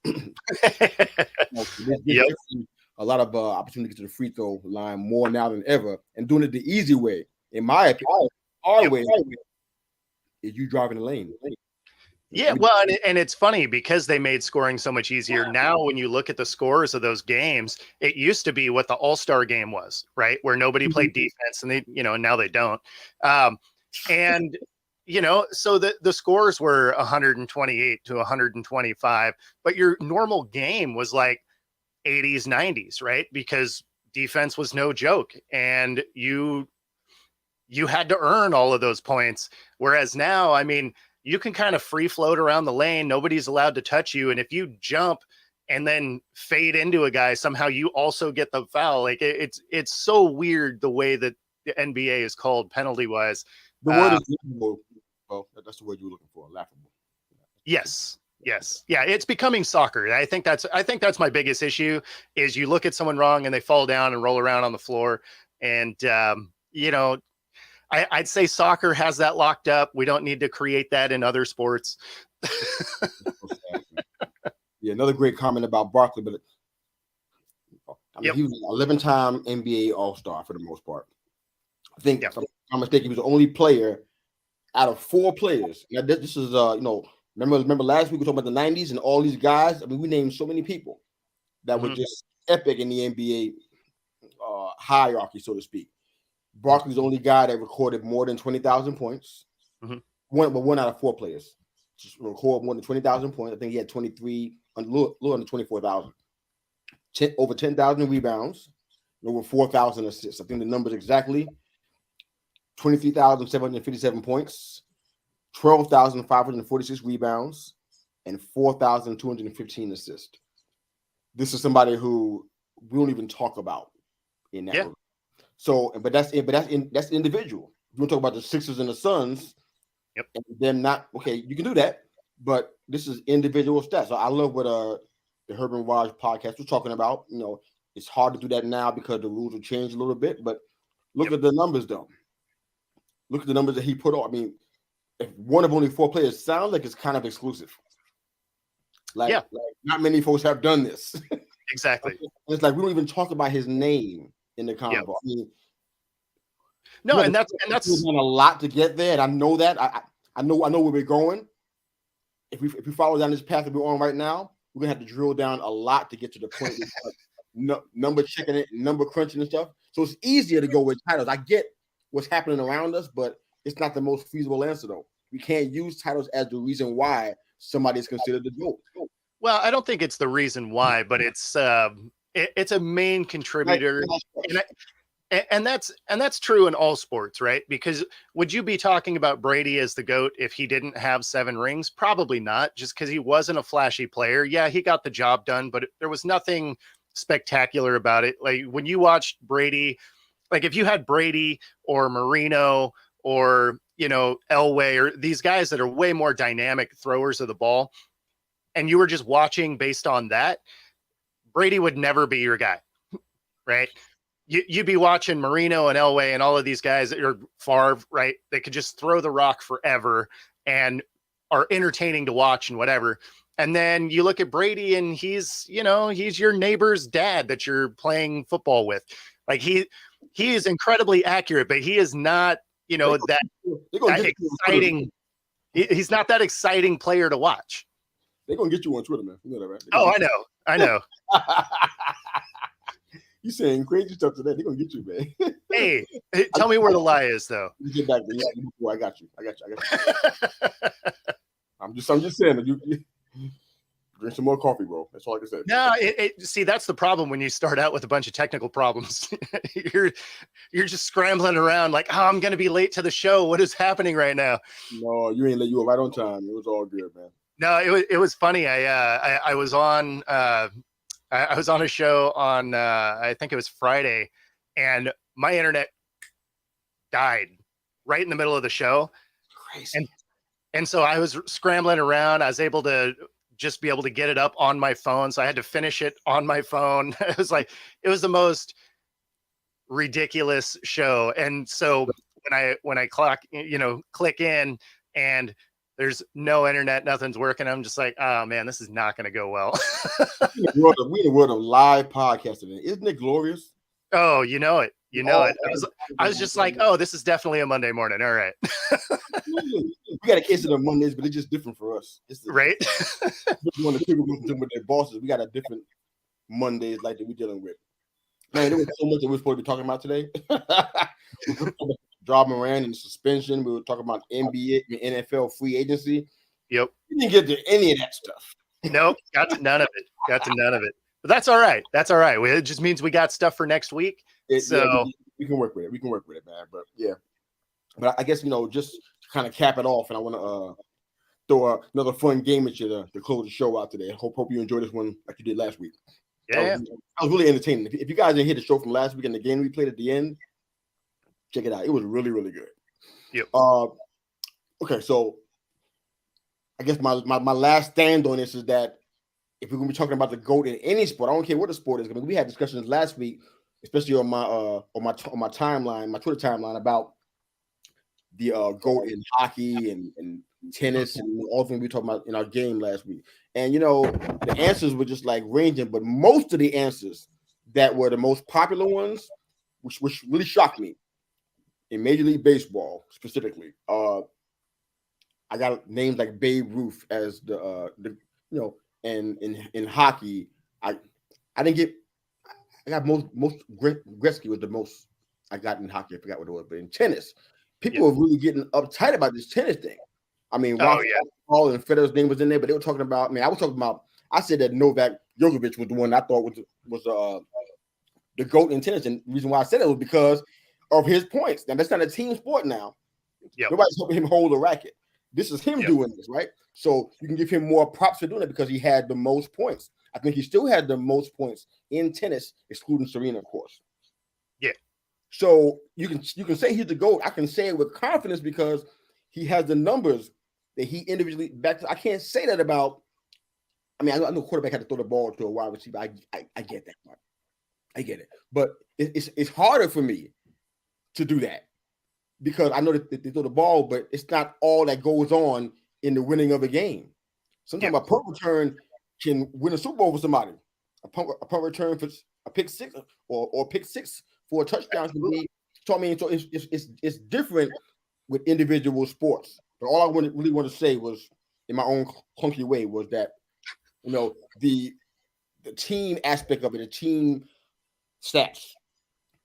A lot of opportunities to the free throw line more now than ever, and doing it the easy way. In my opinion, our way is you driving the lane. Yeah, well, and it's funny because they made scoring so much easier. Now, when you look at the scores of those games, it used to be what the All-Star game was, right? Where nobody played defense and now they don't. And, so the scores were 128 to 125, but your normal game was like 80s, 90s, right? Because defense was no joke. And you had to earn all of those points. Whereas now, I mean, you can kind of free float around the lane. Nobody's allowed to touch you. And if you jump and then fade into a guy, somehow you also get the foul. Like it's so weird the way that the NBA is called penalty wise. The word is laughable. Well, that's the word you were looking for. Laughable. Yes. Yeah. It's becoming soccer. I think that's my biggest issue is you look at someone wrong and they fall down and roll around on the floor. And, I'd say soccer has that locked up. We don't need to create that in other sports. Yeah, another great comment about Barkley, but he was an 11-time NBA All-Star for the most part. I think, if I'm mistaken, he was the only player out of 4 players. Now, this is, remember last week we were talking about the 90s and all these guys? I mean, we named so many people that were just epic in the NBA hierarchy, so to speak. Barkley's the only guy that recorded more than 20,000 points. One out of 4 players just record more than 20,000 points. I think he had 23, a little under 24,000. Over 10,000 rebounds, over 4,000 assists. I think the numbers exactly: 23,757 points, 12,546 rebounds, and 4,215 assists. This is somebody who we don't even talk about in that. Regard. So, but that's individual. You want to talk about the Sixers and the Suns, and them not okay. You can do that, but this is individual stats. So I love what the Herman Raj podcast was talking about. It's hard to do that now because the rules have changed a little bit. But look at the numbers, though. Look at the numbers that he put on. I mean, if one of only 4 players sounds like it's kind of exclusive. Like not many folks have done this. Exactly. It's like we don't even talk about his name in the convo. I mean, and that's done a lot to get there, and I know that. I know where we're going. If we follow down this path that we're on right now, we're gonna have to drill down a lot to get to the point of number checking it, number crunching and stuff. So it's easier to go with titles. I get what's happening around us, but it's not the most feasible answer, though. We can't use titles as the reason why somebody is considered the GOAT. Well, I don't think it's the reason why, but it's a main contributor, and that's true in all sports, right? Because would you be talking about Brady as the GOAT if he didn't have 7 rings? Probably not, just because he wasn't a flashy player. Yeah, he got the job done, but there was nothing spectacular about it. Like when you watched Brady, like if you had Brady or Marino or Elway or these guys that are way more dynamic throwers of the ball, and you were just watching based on that, Brady would never be your guy, right? You'd be watching Marino and Elway and all of these guys that are Favre, right? They could just throw the rock forever and are entertaining to watch and whatever. And then you look at Brady and he's your neighbor's dad that you're playing football with. Like he is incredibly accurate, but he is not, that exciting. He's not that exciting player to watch. They're going to get you on Twitter, man. You know that, right? Oh, I know. You saying crazy stuff today. They're going to get you, man. Hey, tell me where the lie is, though. Get back there. Yeah, I got you. I'm just saying. You drink some more coffee, bro. That's all I can say. No, see, that's the problem when you start out with a bunch of technical problems. You're just scrambling around like, oh, I'm going to be late to the show. What is happening right now? No, you ain't late. You were right on time. It was all good, man. No, it was funny. I was on I was on a show on I think it was Friday, and my internet died right in the middle of the show. Crazy. And so I was scrambling around. I was able to just be able to get it up on my phone, so I had to finish it on my phone. It was the most ridiculous show. And so when I click in and there's no internet, nothing's working, I'm just like, oh man, this is not going to go well. We're in the world of live podcasting. Isn't it glorious? Oh, you know it. You know it. I was just like, oh, this is definitely a Monday morning. All right. We got a case of the Mondays, but it's just different for us. It's right. When the people with their bosses, we got a different Mondays like that we're dealing with. Man, there was so much that we're supposed to be talking about today. We were talking about Ja Morant and suspension. We were talking about NBA and NFL free agency. Yep. We didn't get to any of that stuff. Nope. Got to none of it. But that's all right. That's all right. It just means we got stuff for next week. We can work with it. We can work with it, man. But yeah. But I guess, just to kind of cap it off, and I want to throw another fun game at you to close the show out today. Hope you enjoyed this one like you did last week. Yeah. I was really entertaining. If you guys didn't hear the show from last week and the game we played at the end, check it out. It was really, really good. Yep. Okay, so I guess my last stand on this is that if we're going to be talking about the GOAT in any sport, I don't care what the sport is. I mean, we had discussions last week, especially on my timeline, my Twitter timeline, about the GOAT in hockey and tennis and all the things we talked about in our game last week. And the answers were just like ranging, but most of the answers that were the most popular ones, which really shocked me, in Major League Baseball specifically, I got names like Babe Ruth as and in hockey, I didn't get. I got most Gretzky was the most I got in hockey. I forgot what it was, but in tennis, people were really getting uptight about this tennis thing. I mean, Paul and Federer's name was in there, but they were talking about. I mean, I said that Novak Djokovic was the one I thought was the GOAT in tennis, and the reason why I said it was because of his points. Now that's not a team sport now. Nobody's helping him hold a racket. This is him doing this, right? So you can give him more props for doing it because he had the most points. I think he still had the most points in tennis, excluding Serena, of course. Yeah. So you can say he's the GOAT. I can say it with confidence because he has the numbers that he individually back. I can't say that about. I mean, I know quarterback had to throw the ball to a wide receiver. I get that part. I get it, but it's harder for me to do that because I know that they throw the ball, but it's not all that goes on in the winning of a game. Sometimes a punt return can win a Super Bowl for somebody. A punt return for a pick six or pick six for a touchdown can be. So I mean, so it's different with individual sports. But all I really want to say was, in my own clunky way, was that the team aspect of it, the team stats,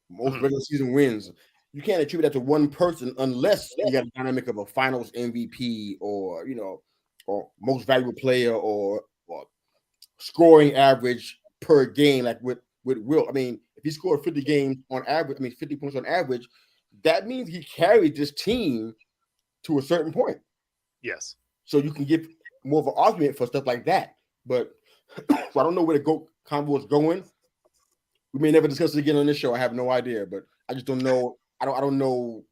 most regular season wins. You can't attribute that to one person unless you got a dynamic of a Finals MVP or most valuable player or scoring average per game, like with Will. I mean, if he scored 50 games on average, 50 points on average, that means he carried this team to a certain point. Yes. So you can get more of an argument for stuff like that. But so I don't know where the GOAT convo is going. We may never discuss it again on this show. I have no idea, but I just don't know. I don't know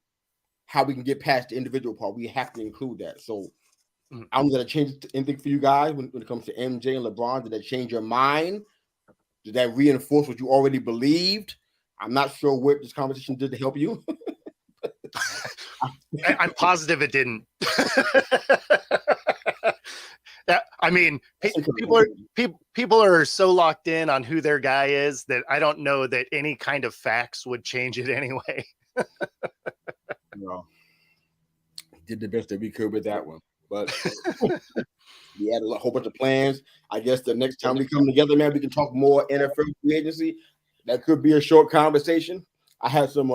how we can get past the individual part. We have to include that. So I'm going to change anything for you guys when it comes to MJ and LeBron. Did that change your mind? Did that reinforce what you already believed? I'm not sure what this conversation did to help you. I'm positive it didn't. I mean, people are so locked in on who their guy is that I don't know that any kind of facts would change it anyway. No, did the best that we could with that one, but we had a whole bunch of plans. I guess the next time we come together, man, we can talk more NFL free agency. That could be a short conversation. I had some.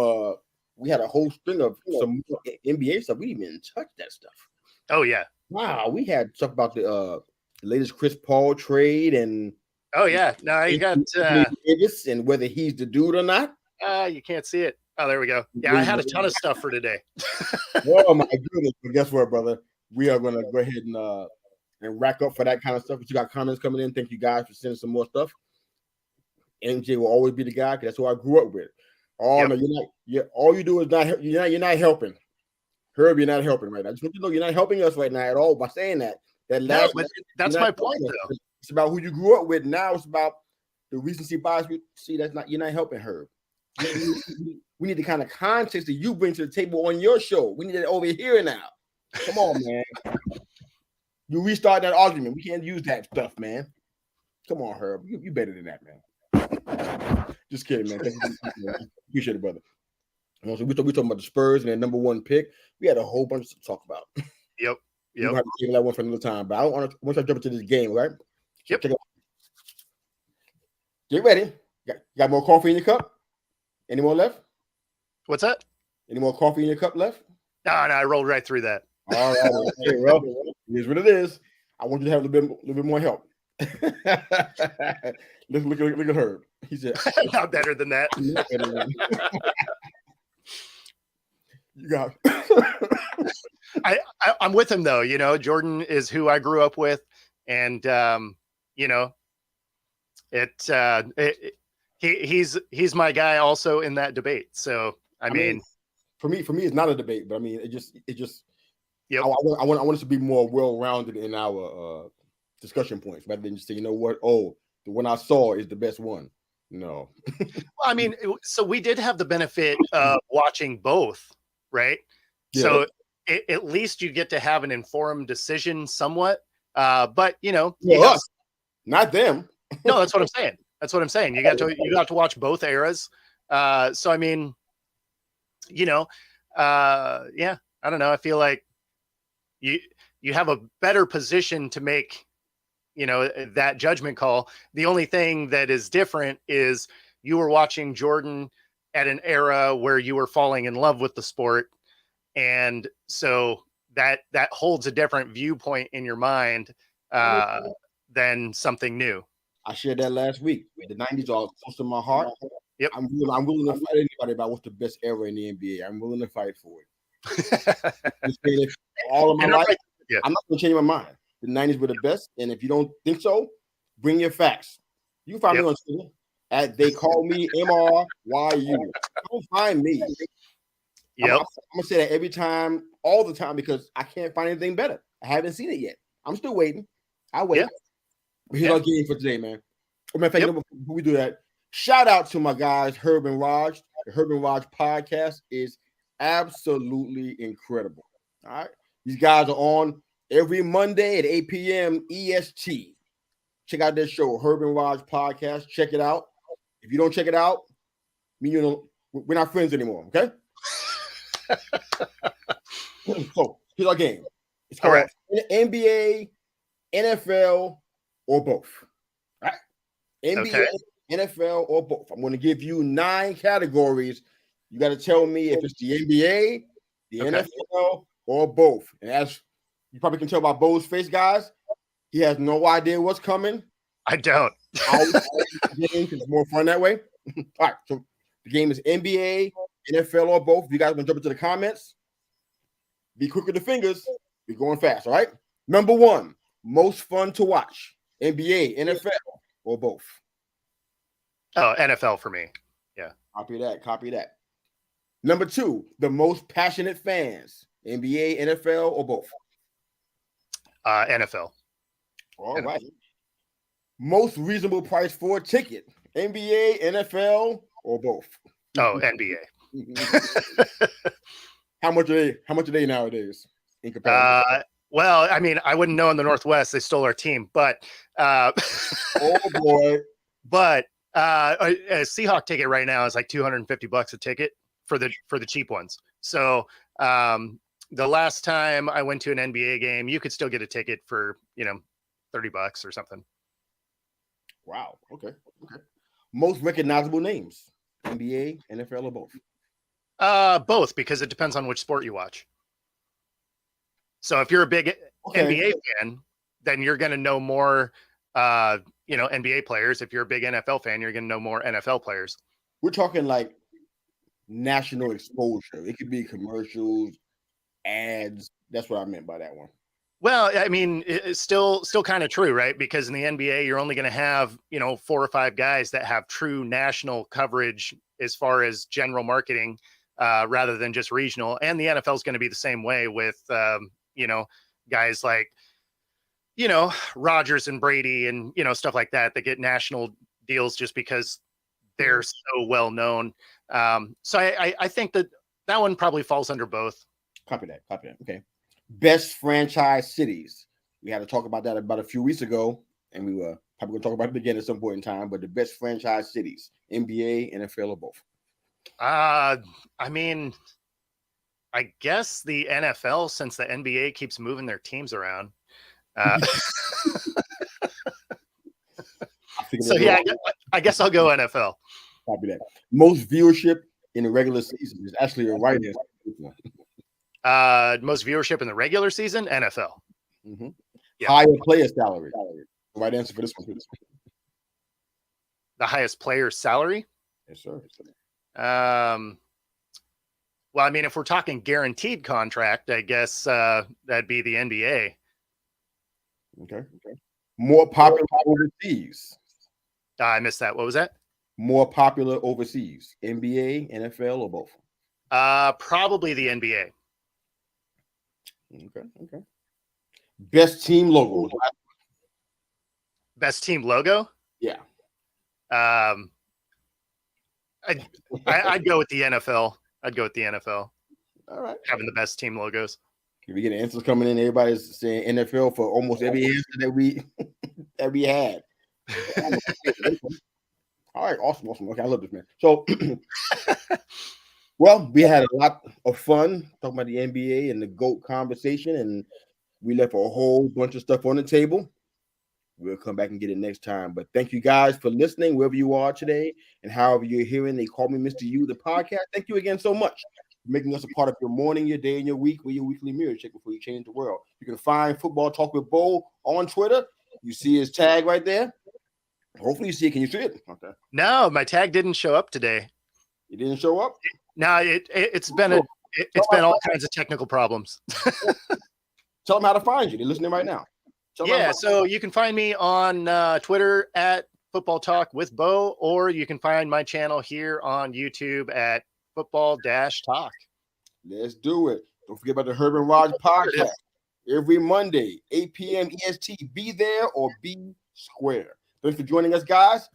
We had a whole string of some NBA stuff. We didn't even touch that stuff. Oh yeah. Wow, we had stuff about the latest Chris Paul trade and now you got Davis and whether he's the dude or not. You can't see it. Oh, there we go. Yeah, I had a ton of stuff for today. Oh my goodness! But guess what, brother? We are gonna go ahead and rack up for that kind of stuff. But you got comments coming in. Thank you guys for sending some more stuff. MJ will always be the guy because that's who I grew up with. Oh no, you're not. All you do is not. You're not helping. Herb, you're not helping right now. Just want you to know you're not helping us right now at all by saying that. That's my point, though. It's about who you grew up with. Now it's about the recency bias. See, you're not helping Herb. We need the kind of context that you bring to the table on your show. We need it over here now. Come on, man. You restart that argument. We can't use that stuff, man. Come on, Herb. You better than that, man. Just kidding, man. Appreciate it, brother. So we talking about the Spurs and their number one pick. We had a whole bunch to talk about. Yep. We'll have to table that one for another time. But I want to jump into this game, right? So yep. Check it out. Get ready. Got more coffee in your cup? Any more left? What's that? Any more coffee in your cup left? No, I rolled right through that. All right. Okay, well, here's what it is. I want you to have a little bit more help. look at Herb. He said, "Not better than that." You got. I'm with him though. You know, Jordan is who I grew up with, and you know, he's my guy also in that debate. So I mean, for me, it's not a debate, but I mean, it just. Yep. I want us to be more well-rounded in our discussion points, rather than just say, you know what? Oh, the one I saw is the best one. No. Well, I mean, so we did have the benefit of watching both, right? Yeah. So at least you get to have an informed decision somewhat. But you know, us, not them. No, that's what I'm saying. That's what I'm saying. You got to watch both eras. So I mean, you know, yeah, I don't know. I feel like you have a better position to make, you know, that judgment call. The only thing that is different is you were watching Jordan at an era where you were falling in love with the sport. And so that holds a different viewpoint in your mind than something new. I shared that last week. The 90s are close to my heart. Yep. I'm willing to fight anybody about what's the best era in the NBA. I'm willing to fight for it. All of my life, I'm not going to change my mind. The 90s were the best, and if you don't think so, bring your facts. You can find me on Twitter they call me MRYU. Don't find me. Yep. I'm gonna say that every time, all the time, because I can't find anything better. I haven't seen it yet. I'm still waiting. I'll wait. But here's our game for today, man. Before we do that, shout out to my guys, Herb and Raj. The Herb and Raj podcast is absolutely incredible. All right. These guys are on every Monday at 8 p.m. EST. Check out their show, Herb and Raj podcast. Check it out. If you don't check it out, we're not friends anymore, okay? So here's our game. It's called NBA, NFL, or both. All right? NBA, NFL, or both. I'm going to give you 9 categories. You got to tell me if it's the NBA, the NFL, or both. And as you probably can tell by Bo's face, guys, he has no idea what's coming. I don't. It's more fun that way. All right. So the game is NBA, NFL, or both. If you guys want to jump into the comments, be quick with the fingers. We're going fast. All right. Number 1, most fun to watch. NBA, NFL, or both. Oh, NFL for me. Yeah. Copy that. Number 2, the most passionate fans. NBA, NFL, or both? NFL. All right. Most reasonable price for a ticket. NBA, NFL, or both? Oh, NBA. How much are they nowadays in comparison? Well, I mean, I wouldn't know in the Northwest. They stole our team, but oh boy. But a Seahawk ticket right now is like $250 a ticket for the cheap ones. So the last time I went to an NBA game, you could still get a ticket for, $30 or something. Wow. Okay. Most recognizable names. NBA, NFL, or both? Both, because it depends on which sport you watch. So if you're a big NBA fan, then you're going to know more, NBA players. If you're a big NFL fan, you're going to know more NFL players. We're talking like national exposure. It could be commercials, ads. That's what I meant by that one. Well, I mean, it's still kind of true, right? Because in the NBA, you're only going to have, 4 or 5 guys that have true national coverage as far as general marketing, rather than just regional. And the NFL is going to be the same way with, guys like, Rodgers and Brady and, stuff like that get national deals just because they're so well known. So I think that one probably falls under both. Copy that. Okay. Best franchise cities. We had to talk about that about a few weeks ago, and we were probably going to talk about it again at some point in time, but the best franchise cities, NBA, NFL, or both? I mean, I guess the NFL, since the NBA keeps moving their teams around. So yeah, I guess I'll go NFL. Copy that. Most viewership in the regular season is actually a right answer. Most viewership in the regular season, NFL. Mm-hmm. Yeah. Higher player salary. The right answer for this one. The highest player salary? Yes, sir. Well, I mean, if we're talking guaranteed contract, I guess that'd be the NBA. Okay. More popular overseas. I missed that. What was that? More popular overseas, NBA, NFL, or both? Probably the NBA. Okay. Best team logo. Best team logo? Yeah. I'd go with the NFL. I'd go with the NFL. All right. Having the best team logos. If we get answers coming in, everybody's saying NFL for almost every answer that we had. All right, awesome. Okay, I love this, man. So, well, we had a lot of fun talking about the NBA and the GOAT conversation, and we left a whole bunch of stuff on the table. We'll come back and get it next time. But thank you guys for listening, wherever you are today, and however you're hearing. They call me Mr. U, the podcast. Thank you again so much for making us a part of your morning, your day, and your week with your weekly mirror check before you change the world. You can find Football Talk with Bo on Twitter. You see his tag right there. Hopefully you see it. Can you see it? Okay. No, my tag didn't show up today. It didn't show up? No, it's been all kinds of technical problems. Tell them how to find you. They're listening right now. So you can find me on Twitter at Football Talk with Bo, or you can find my channel here on YouTube at Football-Talk. Let's do it. Don't forget about the Herb and Raj podcast every Monday, 8 p.m. EST. Be there or be square. Thanks for joining us, guys.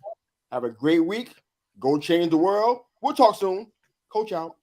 Have a great week. Go change the world. We'll talk soon. Coach out.